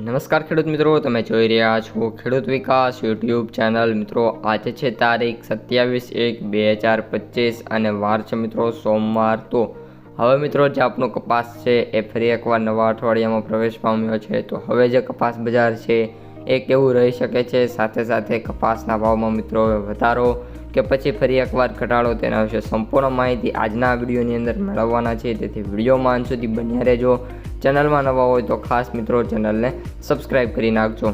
નમસ્કાર ખેડૂત મિત્રો, તમે જોઈ રહ્યા છો ખેડૂત વિકાસ યુટ્યુબ ચેનલ। મિત્રો આજે છે તારીખ 27/1/2025 અને વાર છે મિત્રો સોમવાર। તો હવે મિત્રો જે આપણો કપાસ છે એ ફરી એકવાર નવા અઠવાડિયામાં પ્રવેશ પામ્યો છે। તો હવે જે કપાસ બજાર છે એ કેવું રહી શકે છે, સાથે સાથે કપાસના ભાવમાં મિત્રો વધારો કે પછી ફરી એકવાર ઘટાડો, તેના વિશે સંપૂર્ણ માહિતી આજના વિડીયોની અંદર મેળવવાના છે। તેથી વિડીયોમાં અંત સુધી બન્યા રહેજો। ચેનલમાં નવા હોય તો ખાસ મિત્રો ચેનલને સબસ્ક્રાઈબ કરી નાખજો।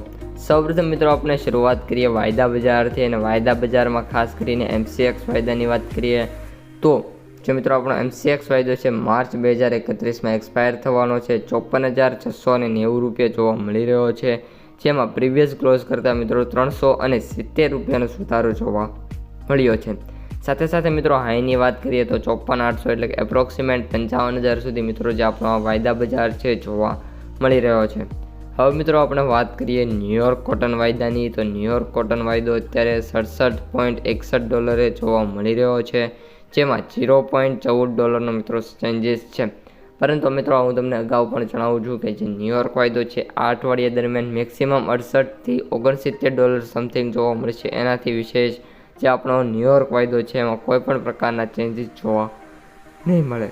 સૌપ્રથમ મિત્રો આપણે શરૂઆત કરીએ વાયદા બજારથી, અને વાયદા બજારમાં ખાસ કરીને MCX વાયદાની વાત કરીએ તો જે મિત્રો આપણો MCX વાયદો છે માર્ચ 2031માં એક્સપાયર થવાનો છે। 54,690 રૂપિયા જોવા મળી રહ્યો છે, જેમાં પ્રીવિયસ ક્લોઝ કરતાં મિત્રો 370 રૂપિયાનો સુધારો જોવા મળ્યો છે। સાથે સાથે મિત્રો હાઈની વાત કરીએ તો 54,800 એટલે કે એપ્રોક્સિમેટ 55,000 સુધી મિત્રો જે આપણો આ વાયદા બજાર છે જોવા મળી રહ્યો છે। હવે મિત્રો આપણે વાત કરીએ ન્યુયોર્ક કોટન વાયદાની, તો ન્યુયોર્ક કોટન વાયદો અત્યારે $67.61 જોવા મળી રહ્યો છે, જેમાં $0.14 મિત્રો ચેન્જીસ છે। પરંતુ મિત્રો હું તમને અગાઉ પણ જણાવું છું કે જે ન્યુયોર્ક વાયદો છે આ અઠવાડિયા દરમિયાન મેક્સિમમ $68 થી $69 સમથિંગ જોવા મળશે। એનાથી વિશેષ જે આપણો ન્યુયોર્ક વાયદો છે એમાં કોઈ પણ પ્રકારના ચેન્જીસ જોવા નહીં મળે।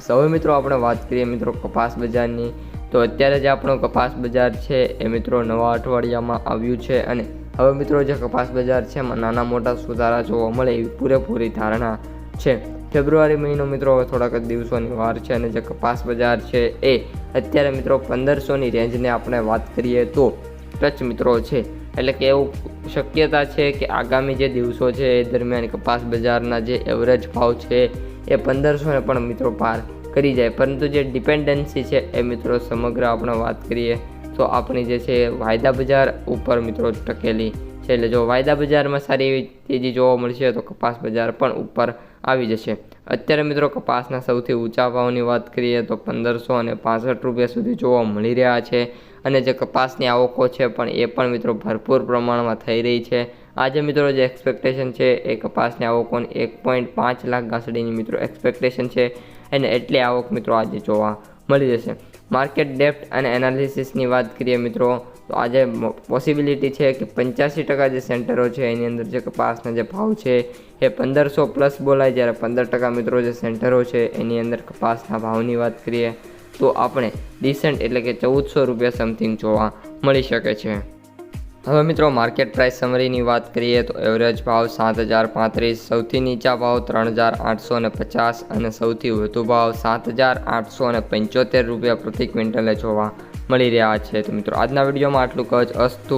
હવે મિત્રો આપણે વાત કરીએ મિત્રો કપાસ બજારની, તો અત્યારે જે આપણો કપાસ બજાર છે એ મિત્રો નવા અઠવાડિયામાં આવ્યું છે, અને હવે મિત્રો જે કપાસ બજાર છે એમાં નાના મોટા સુધારા જોવા મળે એવી પૂરેપૂરી ધારણા છે। ફેબ્રુઆરી મહિનો મિત્રો હવે થોડાક જ દિવસોની વાર છે, અને જે કપાસ બજાર છે એ અત્યારે મિત્રો 1500ની રેન્જને આપણે વાત કરીએ તો ટચ મિત્રો છે, એટલે કે એવું શક્યતા છે કે આગામી જે દિવસો છે એ દરમિયાન કપાસ બજારના જે એવરેજ ભાવ છે એ 1500ને પણ મિત્રો પાર કરી જાય। પરંતુ જે ડિપેન્ડન્સી છે એ મિત્રો સમગ્ર આપણે વાત કરીએ તો આપણી જે છે વાયદા બજાર ઉપર મિત્રો ટકેલી છે। એટલે જો વાયદા બજારમાં સારી એવી તેજી જોવા મળશે તો કપાસ બજાર પણ ઉપર આવી જશે। અત્યારે મિત્રો કપાસના સૌથી ઊંચા ભાવની વાત કરીએ તો 1565 રૂપિયા સુધી જોવા મળી રહ્યા છે, અને જે કપાસની આવકો છે પણ એ પણ મિત્રો ભરપૂર પ્રમાણમાં થઈ રહી છે। આજે મિત્રો જે એક્સપેક્ટેશન છે એ કપાસની આવકોની 1.5 લાખ ગાંસડીની મિત્રો એક્સપેક્ટેશન છે, અને એટલી આવક મિત્રો આજે જોવા મળી જશે। માર્કેટ ડેપ્થ અને એનાલિસિસની વાત કરીએ મિત્રો તો આજે પોસિબિલિટી છે કે 85% જે સેન્ટરો છે એની અંદર જે કપાસના જે ભાવ છે એ 1500 પ્લસ બોલાય, જ્યારે 15% મિત્રો જે સેન્ટરો છે એની અંદર કપાસના ભાવની વાત કરીએ તો આપણે ડિસેન્ટ એટલે કે 1400 રૂપિયા સમથિંગ જોવા મળી શકે છે। હવે મિત્રો માર્કેટ પ્રાઇસ સમરીની વાત કરીએ તો એવરેજ ભાવ 7,035, સૌથી નીચા ભાવ 3,850 અને સૌથી વધુ ભાવ 7,875 રૂપિયા પ્રતિ ક્વિન્ટલે જોવા મળી રહ્યા છે। તો મિત્રો આજના વિડીયોમાં આટલું જ। અસ્તુ।